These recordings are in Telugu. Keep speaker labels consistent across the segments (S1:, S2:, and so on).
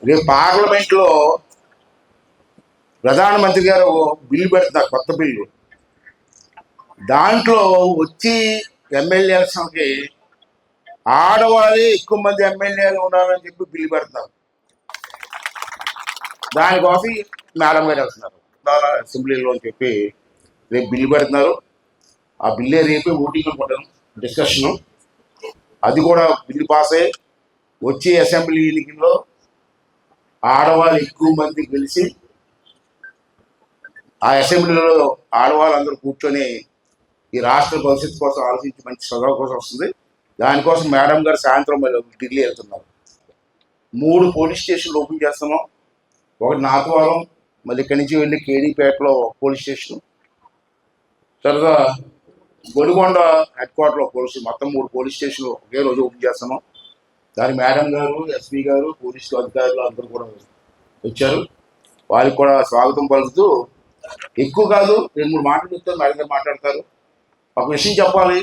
S1: రేపు పార్లమెంట్లో ప్రధానమంత్రి గారు బిల్లు పెడతారు, కొత్త బిల్లు. దాంట్లో వచ్చి ఎమ్మెల్యే ఎలక్షన్కి ఆడవాళ్ళే ఎక్కువ మంది ఎమ్మెల్యేలు ఉండాలని చెప్పి బిల్లు పెడతారు. దానికోసం మేడం గారు వెళ్తున్నారు అసెంబ్లీలో అని చెప్పి రేపు బిల్లు పెడుతున్నారు. ఆ బిల్లే రేపే ఓటింగ్ అనుకుంటాను, డిస్కషను. అది కూడా బిల్లు పాస్ అయ్యి వచ్చే అసెంబ్లీ ఎన్నికల్లో ఆడవాళ్ళు ఎక్కువ మంది గెలిచి ఆ అసెంబ్లీలో ఆడవాళ్ళందరూ కూర్చొని ఈ రాష్ట్ర భవిష్యత్తు కోసం ఆలోచించి మంచి చదువు కోసం వస్తుంది. దానికోసం మేడం గారు సాయంత్రం ఢిల్లీ వెళ్తున్నారు. 3 పోలీస్ స్టేషన్లు ఓపెన్ చేస్తున్నాం. ఒకటి నాగవరం, మళ్ళీ ఇక్కడి నుంచి వెళ్ళి కేడీపేటలో పోలీస్ స్టేషన్, తర్వాత గొడిగొండ హెడ్ క్వార్టర్లో పోలీసు, మొత్తం 3 పోలీస్ స్టేషన్లు ఒకే రోజు ఓపెన్ చేస్తున్నాం. దాని మేడం గారు, ఎస్పీ గారు, పోలీసు అధికారులు అందరూ కూడా వచ్చారు. వారికి కూడా స్వాగతం పలుకుతూ ఎక్కువ కాదు 2-3 మాటలు చెప్తారు, మేడం గారు మాట్లాడతారు. ఒక విషయం చెప్పాలి,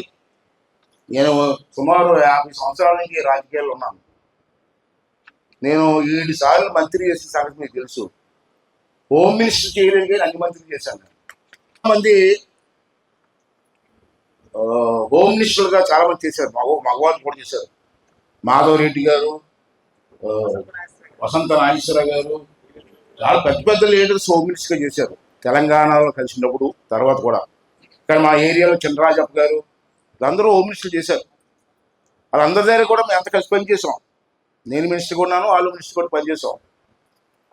S1: నేను సుమారు 50 సంవత్సరాల నుంచి రాజకీయాల్లో ఉన్నాను. నేను 7 సార్లు మంత్రి చేసిన సంగతి మీకు తెలుసు. హోమ్ మినిస్టర్ చేయలేదు కానీ అన్ని మంత్రులు చేశాను. మంది హోమ్ మినిస్టర్గా చాలా మంది చేశారు, మగవాళ్ళు కూడా చేశారు. మాధవ్ రెడ్డి గారు, వసంత నాగేశ్వరరావు గారు, చాలా పెద్ద పెద్ద లీడర్స్ హోమ్ మినిస్టర్గా చేశారు తెలంగాణలో కలిసినప్పుడు. తర్వాత కూడా ఇక్కడ మా ఏరియాలో చంద్రరాజప్ప గారు, అందరూ హోమ్ మినిస్టర్ చేశారు. వాళ్ళందరి దగ్గర కూడా మేము ఎంత కలిసి పనిచేసాం. నేను మినిస్టర్గా ఉన్నాను, వాళ్ళు మినిస్టర్ కూడా పనిచేసాం.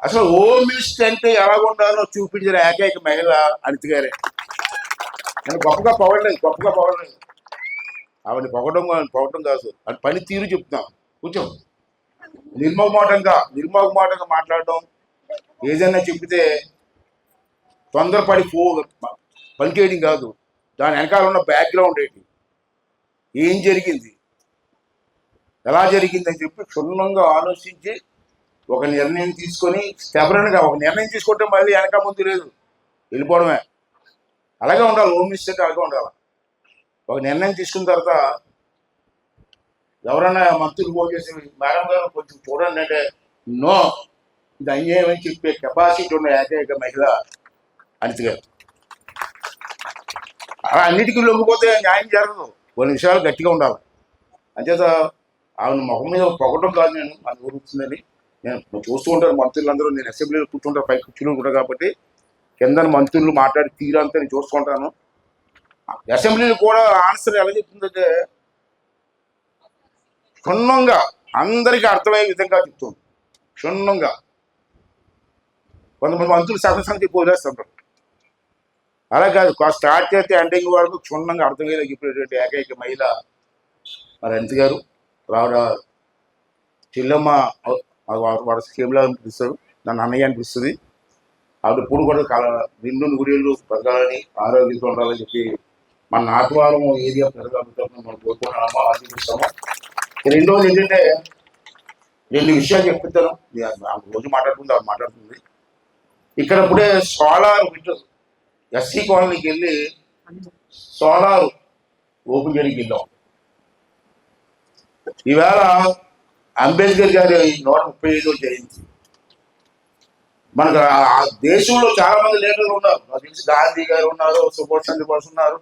S1: అసలు హోమ్ మినిస్టర్ అంటే ఎలా ఉండాలో చూపించిన ఏకైక మహిళ అనిత గారే. నేను గొప్పగా పొగడలేదు. ఆవిడ పొగడం కాదు, అది పని తీరు చెప్తున్నాను. కొంచెం నిర్మోహమాటంగా మాట్లాడడం, ఏదైనా చెబితే తొందరపడి పనిచేయడం కాదు. దాని వెనకాల ఉన్న బ్యాక్గ్రౌండ్ ఏంటి, ఏం జరిగింది, ఎలా జరిగిందని చెప్పి క్షుణ్ణంగా ఆలోచించి ఒక నిర్ణయం తీసుకొని స్టెబరన్గా ఒక నిర్ణయం తీసుకుంటే మళ్ళీ వెనక ముందు లేదు, వెళ్ళిపోవడమే. అలాగే ఉండాలి, హోమ్ మినిస్టర్ అంటే అలాగే ఉండాలి. ఒక నిర్ణయం తీసుకున్న తర్వాత ఎవరైనా మంత్రులు ఫోన్ చేసి మేడం గారు కొంచెం చూడండి అంటే నో, ఇది అన్యాయం అని చెప్పే కెపాసిటీ ఉన్న ఏకైక మహిళ అనిత గారు. అలా అన్నిటికీ లొంగిపోతే న్యాయం జరగదు, కొన్ని విషయాలు గట్టిగా ఉండాలి. అంచేత ఆమెను ముఖం మీద పొగడం కాదు, నేను అది ఊరుతుందని నేను చూస్తూ ఉంటాను. మంత్రులందరూ, నేను అసెంబ్లీలో కూర్చుంటాను, పై కూర్చుని ఉంటాను కాబట్టి కింద మంత్రులు మాట్లాడి తీరంతా నేను చూసుకుంటాను. అసెంబ్లీలో కూడా ఆన్సర్ ఎలా చెప్తుందంటే క్షుణ్ణంగా అందరికీ అర్థమయ్యే విధంగా చెప్తుంది. క్షుణ్ణంగా కొంతమంది మంత్రులు సగం చెప్పి వదిలేస్తుంటారు. అలా కాదు, స్టార్ట్ చేస్తే ఎండింగ్ వరకు క్షుణ్ణంగా అర్థమయ్యేలా చెప్పేటువంటి ఏకైక మహిళ మరి అనిత గారు. రావడ చెల్లెమ్మ వాడు స్కీమ్లా అనిపిస్తాడు, నన్ను అన్నయ్య అనిపిస్తుంది. ఆవిడ ఇప్పుడు కూడా నిండు గుడిలు పెరగాలని, ఆరోగ్యంగా ఉండాలని చెప్పి మన నాటువారం ఏరియా పెరగాలని మనం కోరుకుంటున్నామో, ఆశిస్తామో. రెండోది ఏంటంటే 2 విషయాలు చెప్తాను. రోజు మాట్లాడుతుంది. ఇక్కడ ఇప్పుడే సోలార్ ఎస్సీ కాలనీకి వెళ్ళి సోలార్ ఓపెన్ చేయడానికి వెళ్ళాం. ఈవేళ అంబేద్కర్ గారి 135వ జయంతి. మనకు దేశంలో చాలా మంది లీడర్లు ఉన్నారు. నాకు తెలిసి గాంధీ గారు ఉన్నారు, సుభాష్ చంద్రబోస్ ఉన్నారు,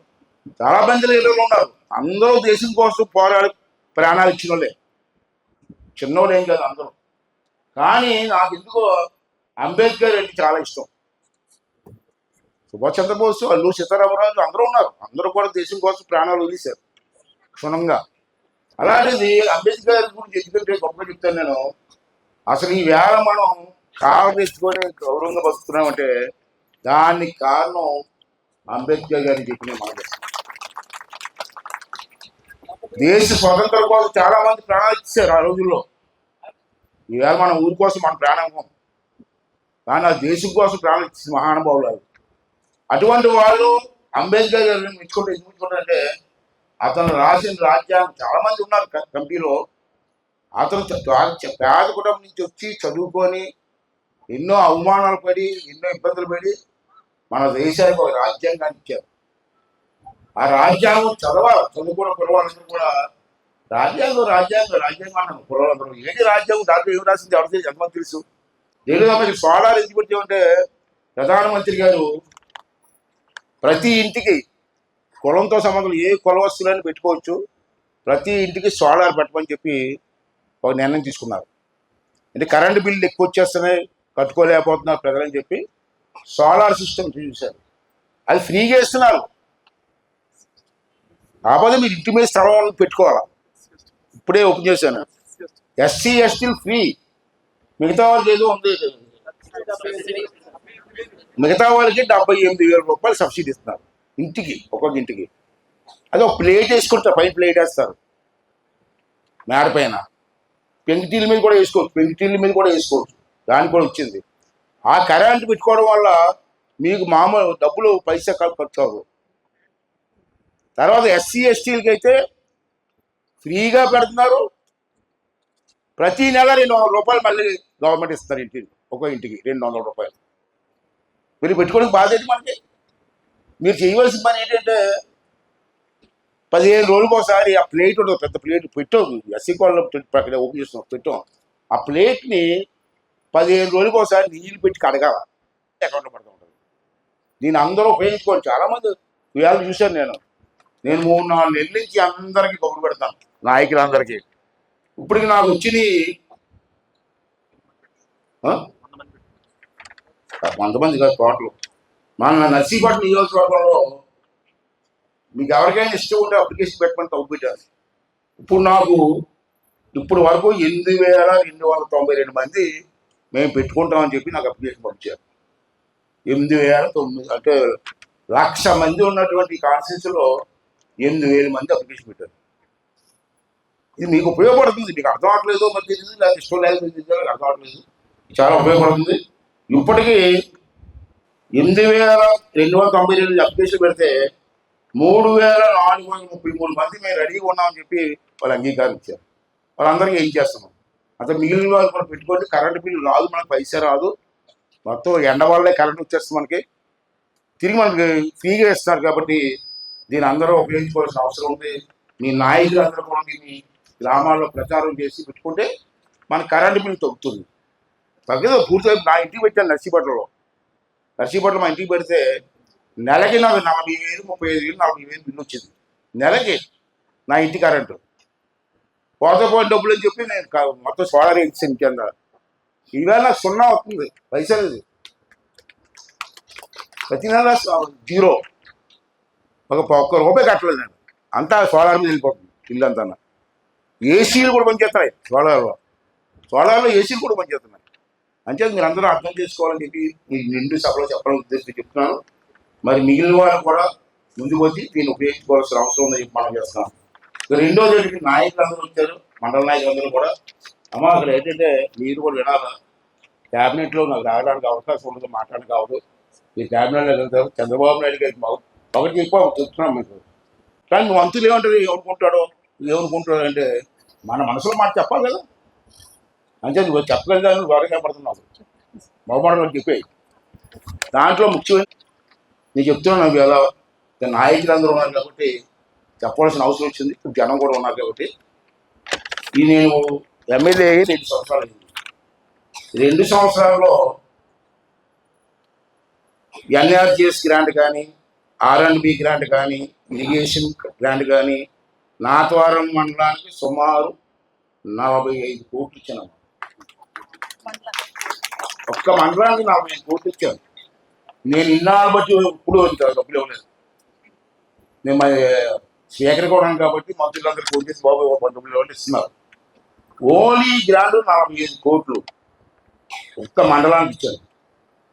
S1: చాలా మంది లీడర్లు ఉన్నారు. అందరూ దేశం కోసం పోరాడి ప్రాణాలు ఇచ్చిన వాళ్ళే, చిన్నోళ్ళు ఏం కాదు అందరూ. కానీ నాకు ఎందుకో అంబేద్కర్ అంటే చాలా ఇష్టం. సుభాష్ చంద్రబోస్, అల్లూరి సీతారామరాజు అందరూ ఉన్నారు. అందరూ కూడా దేశం కోసం ప్రాణాలు వదిలేశారు క్షుణ్ణంగా. అలాంటిది అంబేద్కర్ గురించి ఎందుకంటే గొప్పగా చెప్తాను నేను. అసలు ఈ వేళ మనం కాలం ఎత్తుకొని గౌరవంగా బతుకుతున్నామంటే దానికి కారణం అంబేద్కర్ గారిని చెప్పిన మాట. దేశ స్వతంత్రం కోసం చాలా మంది ప్రాణాలు ఇచ్చారు ఆ రోజుల్లో. ఈవేళ మన ఊరి కోసం మన ప్రాణం, కానీ ఆ దేశం కోసం ప్రాణాలు ఇచ్చిన మహానుభావులు. అటువంటి వాళ్ళు అంబేద్కర్ గారిని మెచ్చుకుంటారంటే అతను రాసిన రాజ్యాంగం, చాలా మంది ఉన్నారు కమిటీలో. అతను పేద కుటుంబం నుంచి వచ్చి చదువుకొని ఎన్నో అవమానాలు పడి, ఎన్నో ఇబ్బందులు పడి మన దేశానికి ఒక రాజ్యాంగాన్ని ఇచ్చారు. ఆ రాజ్యాంగం చదువుకున్న కురవాళ్ళందరూ కూడా రాజ్యాంగం కురవాళ్ళందరూ ఏంటి రాజ్యాంగం, దాంట్లో ఏం రాసింది ఎవరికి ఎంతమంది తెలుసు? తెలుగు సోలార్ ఎందుకు పెట్టామంటే ప్రధానమంత్రి గారు ప్రతి ఇంటికి కులంతో సంబంధం ఏ కుల వస్తువులని పెట్టుకోవచ్చు, ప్రతి ఇంటికి సోలార్ పెట్టమని చెప్పి ఒక నిర్ణయం తీసుకున్నారు. అంటే కరెంటు బిల్లు ఎక్కువ వచ్చేస్తున్నాయి, కట్టుకోలేకపోతున్నారు ప్రజలని చెప్పి సోలార్ సిస్టమ్ చూశారు. అది ఫ్రీగా ఇస్తున్నారు. కాకపోతే మీరు ఇంటి మీద స్థలం పెట్టుకోవాలి. ఇప్పుడే ఓపెన్ చేశాను. ఎస్సీ ఎస్టీలు ఫ్రీ, మిగతా వాళ్ళకి ఏదో ఉంది, మిగతా వాళ్ళకి 78,000 రూపాయలు సబ్సిడీ ఇస్తున్నారు ఇంటికి, ఒక్కొక్క ఇంటికి. అది ఒక ప్లేట్ వేసుకుంటారు, పైన ప్లేట్ వేస్తారు మేడ పైన. పెంకుటీల మీద కూడా వేసుకోవచ్చు, పెంకుటీల మీద కూడా వేసుకోవచ్చు, దానికి కూడా వచ్చింది. ఆ కరెంట్ పెట్టుకోవడం వల్ల మీకు మామూలు డబ్బులు పైసా ఖర్చు అవ్వదు. తర్వాత ఎస్సీ ఎస్టీలకి అయితే ఫ్రీగా పెడుతున్నారు. ప్రతి నెల 200 రూపాయలు మళ్ళీ గవర్నమెంట్ ఇస్తారు ఇంటికి, ఒక ఇంటికి 200 రూపాయలు. మీరు పెట్టుకోవడానికి బాధ ఏంటి మనకి? మీరు చేయవలసిన పని ఏంటంటే 15 రోజులకు ఒకసారి ఆ ప్లేట్ ఉంటుంది, పెద్ద ప్లేట్ పెట్టాం, ఎస్సీ కాలంలో అక్కడ ఓపెన్ చేస్తున్నాం, పెట్టాం. ఆ ప్లేట్ని 15 రోజులకు ఒకసారి నీళ్ళు పెట్టి కడగాల, అకౌంట్లో పడుతూ ఉంటుంది. దీన్ని అందరూ ఉపయోగించుకోవాలి. చాలామంది ఇవాళ చూశాను నేను 3-4 నెలల నుంచి అందరికీ కబురు పెడతాను, నాయకులందరికీ. ఇప్పటికి నాకు వచ్చింది 100 మంది కాదు టోటల్. మన నర్సీపట్నం నియోజకవర్గంలో మీకు ఎవరికైనా ఇష్టం ఉంటే అప్లికేషన్ పెట్టమని తప్పు పెట్టారు. ఇప్పుడు నాకు ఇప్పుడు వరకు 8,292 మంది మేము పెట్టుకుంటామని చెప్పి నాకు అప్లికేషన్ పంపించారు. 8,009 అంటే 1,00,000 మంది ఉన్నటువంటి కాన్స్టిట్యూన్సీలో 8,000 మంది అప్లికేషన్ పెట్టారు. ఇది మీకు ఉపయోగపడుతుంది. మీకు అర్థం అవట్లేదు మరి తెలియదు, లేదా ఇష్టం లేదు అర్థం అవట్లేదు, చాలా ఉపయోగపడుతుంది. ఇప్పటికీ 8,292 అప్లికేషన్ పెడితే 3,433 మంది మేము రెడీగా ఉన్నామని చెప్పి వాళ్ళు అంగీకారం ఇచ్చారు. వాళ్ళందరికీ ఏం చేస్తున్నాం అసలు మిగిలిన వాళ్ళు కూడా పెట్టుకోండి. కరెంటు బిల్లు రాదు, మనకు పైసా రాదు, మొత్తం ఎండ వల్లే కరెంట్ వచ్చేస్తుంది మనకి, తిరిగి మనకి ఫ్రీగా ఇస్తున్నారు. కాబట్టి దీన్ని అందరూ ఉపయోగించుకోవాల్సిన అవసరం ఉంది. మీ నాయకులు అందరూ కూడా మీ గ్రామాల్లో ప్రచారం చేసి పెట్టుకుంటే మన కరెంటు బిల్లు తగ్గుతుంది. తగ్గదు పూర్తిగా. నా ఇంటికి పెట్టాను నర్సీపట్నంలో మా ఇంటికి పెడితే నెలకి నాకు 40,000, 35,000, 40,000 బిల్లు వచ్చింది నెలకి నా ఇంటి కరెంటు. పోతపోయిన డబ్బులు అని చెప్పి నేను మొత్తం సోలార్ ఇచ్చాను కింద. ఈవేళ నాకు 0 అవుతుంది, పైసలు ప్రతి నెల 0, ఒక్క రూపాయి కట్టలేదు నేను. అంతా సోలార్ మీద వెళ్ళిపోతుంది ఇల్లు అంతా. ఏసీలు కూడా పనిచేస్తున్నాయి సోలార్లో ఏసీలు కూడా పనిచేస్తున్నాయి. అంటే మీరు అందరూ అర్థం చేసుకోవాలని చెప్పి ఈ నిండు సభలో చెప్పాలని ఉద్దేశించి చెప్తున్నాను. మరి మిగిలిన వాళ్ళు కూడా ముందుకు వచ్చి దీన్ని ఉపయోగించుకోవాల్సిన అవసరం ఉందని చెప్పి మనం చేస్తున్నాం. రెండోది నాయకులు అందరూ వచ్చారు, మండల నాయకులు అందరూ కూడా. అమ్మ అక్కడ ఏంటంటే మీరు కూడా వినాలా, క్యాబినెట్లో నాకు రావడానికి అవకాశం ఉండదు, మాట్లాడడానికి కావదు. ఈ క్యాబినెట్లో వెళ్తారు, చంద్రబాబు నాయుడు గారికి ఒకటి ఎక్కువ చెప్తున్నాం మీకు. కానీ మంత్రులు ఏమంటారు, ఏమనుకుంటాడు అంటే మన మనసులో మాట చెప్పాలి కదా. అంటే నువ్వు చెప్పగలిగాను, గౌరవంగా పడుతున్నావు, బహుమానం చెప్పేయి. దాంట్లో ముఖ్యమైన నేను చెప్తున్నాను, నాకు ఎలా నాయకులు అందరూ ఉన్నారు కాబట్టి చెప్పవలసిన అవసరం వచ్చింది. జనం కూడా ఉన్నారు కాబట్టి. ఈ నేను ఎమ్మెల్యే 2 సంవత్సరాలు అయింది. 2 సంవత్సరాల్లో ఎన్ఆర్జిఎస్ గ్రాంట్ కానీ, R&B గ్రాంట్ కానీ, ఇరిగేషన్ గ్రాంట్ కానీ నాతవరం మండలానికి సుమారు 45 కోట్లు ఇచ్చాను. ఒక్క మండలానికి 45 కోట్లు ఇచ్చాను. నేను ఇన్నాళ్ళు బట్టి ఇప్పుడు డబ్బులు ఇవ్వలేదు. నేను మరి స్పీకర్ కూడా కాబట్టి మంత్రులందరూ ఫోన్ చేసి బాబు డబ్బులు ఇవ్వండి ఇస్తున్నారు. ఓన్లీ గ్రాంట్ 45 కోట్లు ఒక్క మండలానికి ఇచ్చాను.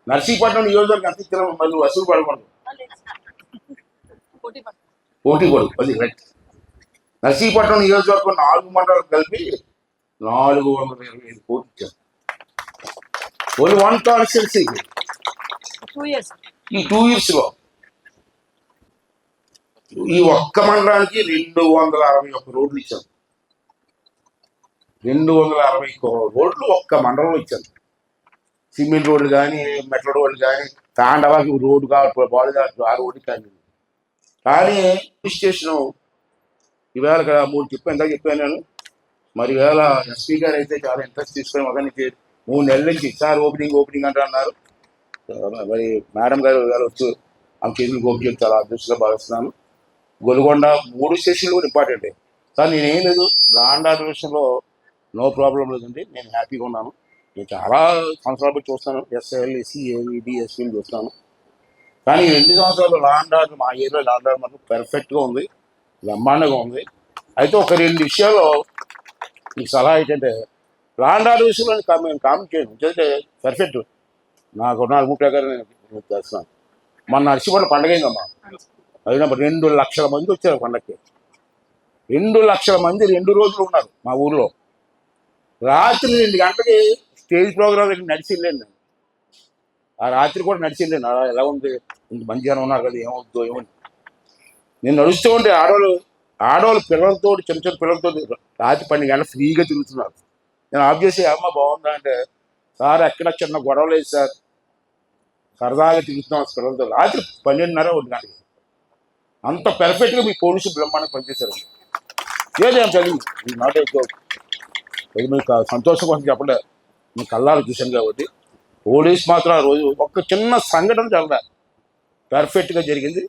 S1: నర్సీపట్నం నియోజకవర్గం అంత ఇచ్చిన మళ్ళీ వసూలు పడకూడదు, పోటీ పడదు. అది రైట్. నర్సీపట్నం నియోజకవర్గం 4 మండలాలు కలిపి 425 కోట్లు ఇచ్చాను. ఓన్లీ 1 కాన్స్టిట్యున్సీ ఈ 2 yearsలో. ఈ ఒక్క మండలానికి 261 రోడ్లు ఇచ్చాను. 261 రోడ్లు ఒక్క మండలంలో ఇచ్చాను. సిమెంట్ రోడ్లు కానీ, మెట్ల రోడ్లు కానీ, తాండవాకి రోడ్డు కావాలి, బాడు కావాలి, ఆ రోడ్డు కానీ. కానీ పోలీస్ స్టేషన్ ఈవేళ ఇక్కడ 3 ఎంత చెప్పాను నేను. మరి ఈవేళ ఎస్పీ గారు అయితే చాలా ఇంట్రెస్ట్ తీసుకొని ఒకరికి 3 నెలల నుంచి సార్ ఓపెనింగ్ ఓపెనింగ్ అంటే అన్నారు. మరి మేడం గారు వచ్చి ఆమె చేతులు గోపి చాలా అదృష్టంగా భావిస్తున్నాను. గొలుగొండ 3 స్టేషన్లు కూడా ఇంపార్టెంట్. సార్ నేనేం లేదు, లాండ్ ఆర్డర్ విషయంలో నో ప్రాబ్లం లేదండి, నేను హ్యాపీగా ఉన్నాను. నేను చాలా సంవత్సరాలు బట్టి చూస్తాను, ఎస్ఐఎల్ సిఏవి డిఎస్పీలు చూస్తాను. కానీ ఈ 2 సంవత్సరాలు లాండ్ ఆర్డర్ మా ఏరియాలో లాండ్ ఆర్డర్ మాత్రం పర్ఫెక్ట్గా ఉంది, బ్రహ్మాండంగా ఉంది. అయితే ఒక 2 విషయాల్లో మీకు సలహా ఏంటంటే, లాండ్ ఆర్డర్ విషయంలో నేను కామెంట్ చేయను, ఎందుకంటే పర్ఫెక్ట్ నాకు ఉన్న అనుభవం ప్రకారం నేను చేస్తున్నాను. మన నర్సిపల్లి పండగ అయిందమ్మా, అయినప్పుడు 2 లక్షల మంది వచ్చారు పండగకి. 2 లక్షల మంది 2 రోజులు ఉన్నారు మా ఊర్లో. రాత్రి 2 గంటలకి స్టేజ్ ప్రోగ్రామ్ నడిచి వెళ్ళండి. ఆ రాత్రి కూడా నడిచి వెళ్ళండి. అలా ఎలా ఉంది, ఇంత మంచి జనం ఉన్నారు కదా, ఏమవుతుందో ఏమని. నేను నడుస్తూ ఉంటే ఆడవాళ్ళు పిల్లలతో, చిన్న చిన్న పిల్లలతో రాత్రి 12 గంటలు ఫ్రీగా తిరుగుతున్నారు. నేను ఆఫ్ చేసి అమ్మ బాగుందా అంటే, సార్ ఎక్కడ చిన్న గొడవ లేదు సార్, సరదాగా తిరుగుతున్నాం పిల్లలతో. రాత్రి 12:30 1 గంటకి అంత పర్ఫెక్ట్గా మీ పోలీసు బ్రహ్మాండంగా పనిచేశారు. ఏదేం చదివి నాట్ ఇది మీకు సంతోషం కోసం చెప్పలే, మీ కళ్ళాలు చూశాను కాబట్టి. పోలీస్ మాత్రం ఆ రోజు ఒక చిన్న సంఘటన చాలా పర్ఫెక్ట్గా జరిగింది.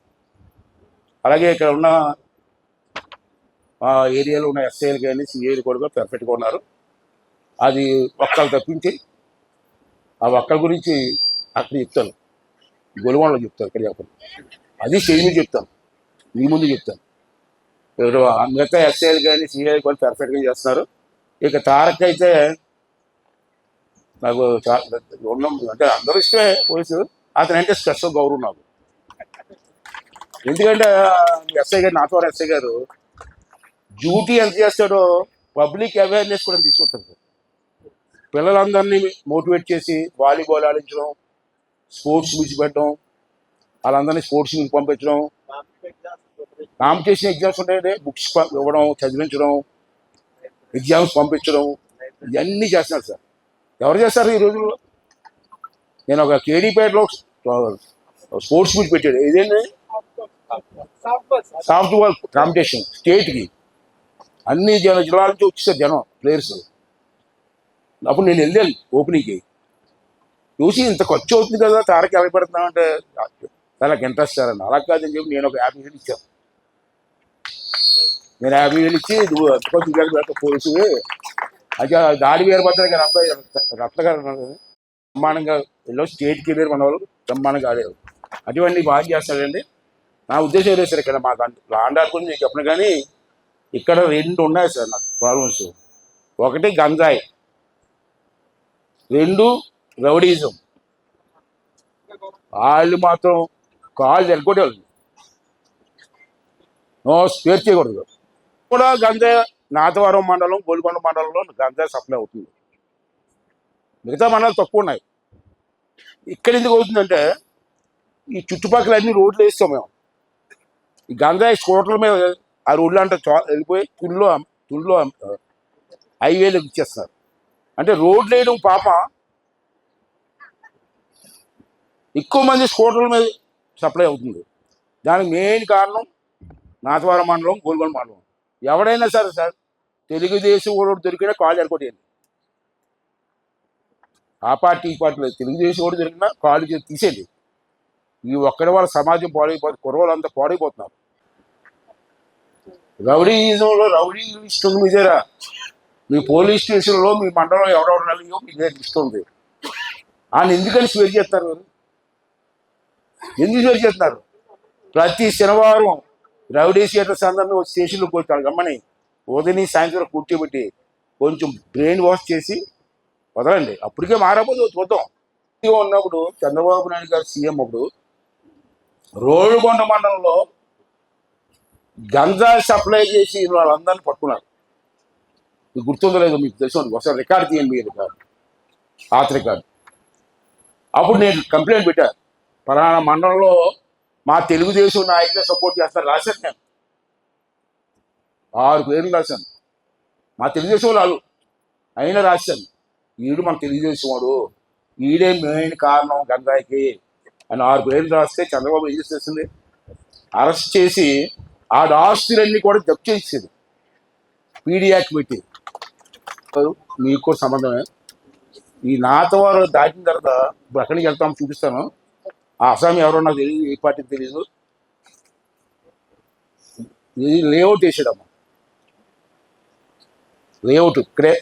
S1: అలాగే ఇక్కడ ఉన్న ఏరియాలో ఉన్న ఎస్ఐలు కానీ సిఐలు కూడా పర్ఫెక్ట్గా ఉన్నారు. అది ఒక్కలు తప్పించి ఆ ఒక్కల గురించి అక్కడ చెప్తాను, గొలుగొండలో చెప్తాను, ఇక్కడ చెప్పను. అది స్టేజ్ మీద చెప్తాను, మీ ముందు చెప్తాను. మిగతా ఎస్ఐలు కానీ సిఐలు కూడా పర్ఫెక్ట్గా చేస్తున్నారు. ఇక తారక్ అయితే నాకు ఉన్నాం అంటే అందరూ ఇష్టమే పోలీసు, అతను అంటే స్పెషల్ గౌరవం నాకు. ఎందుకంటే ఎస్ఐ గారు, నాతో ఎస్ఐ గారు డ్యూటీ ఎంత చేస్తాడో పబ్లిక్ అవేర్నెస్ కూడా తీసుకొస్తారు సార్. పిల్లలందరినీ మోటివేట్ చేసి వాలీబాల్ ఆడించడం, స్పోర్ట్స్ మీట్స్ పెట్టడం, వాళ్ళందరినీ స్పోర్ట్స్ మీట్ పంపించడం, కాంపిటీషన్ ఎగ్జామ్స్ ఉంటాయండి, బుక్స్ ఇవ్వడం, చదివించడం, ఎగ్జామ్స్ పంపించడం, ఇవన్నీ చేస్తున్నారు సార్. ఎవరు చేస్తారు ఈ రోజుల్లో? నేను ఒక కేడీపేటలో స్పోర్ట్స్ మీట్ పెట్టాడు, ఇదేంటి సాఫ్ట్ బాల్ కాంపిటీషన్ స్టేట్కి, అన్ని జిల్లాల నుంచి వచ్చేసారు జనం ప్లేయర్స్. అప్పుడు నేను వెళ్ళాను ఓపెనింగ్కి, చూసి ఇంత ఖర్చు అవుతుంది కదా తారకి ఎలా పెడుతున్నామంటే చాలా ఇంట్రెస్ట్ సార్ అన్న. అలా కాదని చెప్పి నేను ఒక 50,000 ఇచ్చాను. నేను 50,000 ఇచ్చి నువ్వు ఎంతకొచ్చి పోలీసు అయితే దాడి వీరభద్ర గారు అబ్బాయి రత్న గారు బ్రహ్మాండంగా వెళ్ళి స్టేట్ కెరీర్ మన వాళ్ళు బ్రహ్మాండంగా ఆడారు. అటువంటి బాగా చేస్తాడండి. నా ఉద్దేశం లేదు సార్, ఇక్కడ మా లాండ్ ఆర్డర్ గురించి నేను చెప్పను, కానీ ఇక్కడ 2 ఉన్నాయి సార్ నాకు ప్రాబ్లమ్స్. ఒకటి గంజాయి, 2 రౌడీజం. వాళ్ళు మాత్రం కాళ్ళు ఎరగొట్టేవాళ్ళు, నో స్పేర్ చేయకూడదు. కూడా గంజాయి నాతవరం మండలం, గోల్కొండ మండలంలో గంజాయి సప్లై అవుతుంది. మిగతా మండలాలు తక్కువ ఉన్నాయి. ఇక్కడ ఎందుకు అవుతుందంటే ఈ చుట్టుపక్కల అన్ని రోడ్లు వేస్తాం మేము. ఈ గంజాయి స్కూటర్ల మీద ఆ రోడ్లు అంటే వెళ్ళిపోయి తుల్లో హైవేలకు ఇచ్చేస్తున్నారు. అంటే రోడ్లు వేయడం పాప, ఎక్కువ మంది స్కూటర్ల మీద సప్లై అవుతుంది. దానికి మెయిన్ కారణం నాతవరం మండలం, గోల్కొండ మండలం. ఎవడైనా సరే సార్, తెలుగుదేశం కూడా దొరికినా కాళ్ళు ఎరగొట్టేయండి. ఆ పార్టీ ఈ పార్టీ లేదు, తెలుగుదేశం కూడా దొరికినా కాళ్ళు తీసేయండి. ఈ ఒక్కడి వాళ్ళ సమాజం పాడైపోతుంది, కుర్రవాళ్ళంతా పాడైపోతున్నారు. రౌడీ ఇష్టం మీదేరా. మీ పోలీస్ స్టేషన్లో మీ మండలం ఎవరెవరు నలిగో మీదే ఇస్తుంది. ఆయన ఎందుకని స్వేర్ చేస్తారు? ఎందుకు స్వేర్ చేస్తున్నారు? ప్రతి శనివారం రౌడీ షీటర్స్ అందరినీ స్టేషన్లోకి వచ్చారు గమ్మని ఉదయం సాయంత్రం కూర్చోబెట్టి కొంచెం బ్రెయిన్ వాష్ చేసి వదలండి. అప్పటికే మారబోదు చూద్దాం. ఉన్నప్పుడు చంద్రబాబు నాయుడు గారు సీఎం అప్పుడు రోడ్డుకొండ మండలంలో గంజాయి సప్లై చేసి వాళ్ళందరినీ పట్టుకున్నారు. మీకు గుర్తుందో లేదో మీకు తెలుసు, ఒకసారి రికార్డు తీయండి, మీ రికార్డు, పాత రికార్డు. అప్పుడు నేను కంప్లైంట్ పెట్టాను, పలానా మండలంలో మా తెలుగుదేశం నాయకులే సపోర్ట్ చేస్తారు రాశాను. నేను 6 పేర్లు రాశాను, మా తెలుగుదేశం వాళ్ళు అయినా రాశాను. వీడు మన తెలుగుదేశం వాడు, వీడే మెయిన్ కారణం గంజాయికి అని 6 పేర్లు రాస్తే చంద్రబాబు ఏం చేసేసింది, అరెస్ట్ చేసి ఆ ఆస్తులన్నీ కూడా జప్తు చేసేది, పీడీ యాక్ట్ పెట్టి. మీకు కూడా సంబంధమే. ఈ నాతవారు దాటిన తర్వాత ఇప్పుడు అక్కడి నుంచి వెళ్తాం చూపిస్తాను. ఆ అస్సాం ఎవరో నాకు తెలియదు, ఏ పార్టీకి తెలియదు. ఇది లేఅవుట్ వేసాడమ్మా, లేఅవుట్ ఇక్కడే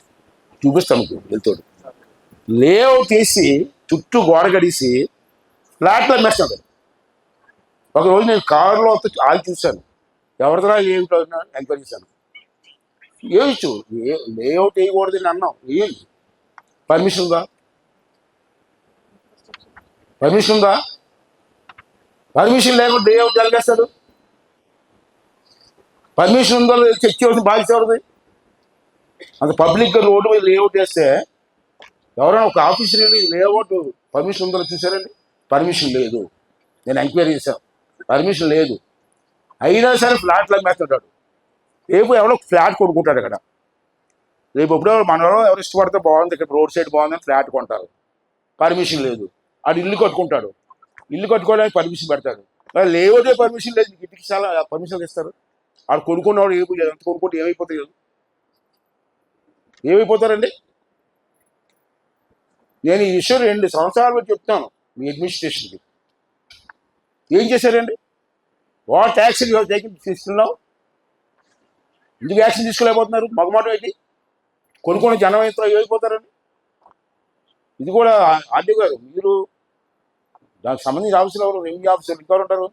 S1: చూపిస్తాను మీకు వెళ్తాడు. లేఅవుట్ వేసి చుట్టూ గోడ గడిసి ఫ్లాట్లు అమ్మేస్తాడు. ఒకరోజు నేను కారులో ఆగి చూశాను, ఎవరిదా ఏమిటో ఎంక్వైరీ చేశాను. వేయచ్చు, లేఅవుట్ వేయకూడదని అన్నాం, వేయండి. పర్మిషన్ ఉందా? పర్మిషన్ ఉందా? పర్మిషన్ లేకుండా లేఅవుట్ జరిగేస్తాడు. పర్మిషన్ ఉందో చెక్ చేయవలసిన బాధ్యత ఎవరిది? అంత పబ్లిక్గా రోడ్డు మీద లేఅవుట్ వేస్తే ఎవరైనా ఒక ఆఫీసర్ వెళ్ళి లేఅవుట్ పర్మిషన్ ఉందో చూసారండి? పర్మిషన్ లేదు. నేను ఎంక్వైరీ చేశాను, పర్మిషన్ లేదు. అయినా సరే ఫ్లాట్లు అమ్మేస్తుంటాడు. రేపు ఎవరో ఫ్లాట్ కొనుక్కుంటాడు ఇక్కడ. రేపు ఎప్పుడో మనలో ఎవరు ఇష్టపడితే బాగుంది, ఇక్కడ రోడ్ సైడ్ బాగుందని ఫ్లాట్ కొంటారు, పర్మిషన్ లేదు. ఆడు ఇల్లు కట్టుకుంటాడు, ఇల్లు కట్టుకోవడానికి పర్మిషన్ పెడతాడు. లేవదే పర్మిషన్ లేదు, ఇంటికి చాలా పర్మిషన్లు ఇస్తారు. ఆడు కొనుక్కున్నవాడు ఎంత కొనుక్కుంటే ఏమైపోతాయి, ఏమైపోతారండి? నేను ఈ విషయం 2 సంవత్సరాల నుంచి చెప్తాను మీ అడ్మినిస్ట్రేషన్కి. ఏం చేశారండి? వాట్ యాక్షన్ తీసుకున్నావు? ఎందుకు యాక్షన్ తీసుకోలేకపోతున్నారు? మగమాట ఏంటి? కొనుక్కొని జనం ఎంత ఏమైపోతారండి? ఇది కూడా ఆర్డీ గారు, మీరు దానికి సంబంధించిన ఆఫీసులు ఎవరు, రెవెన్యూ ఆఫీసర్లు ఇంకెవరు ఉంటారు?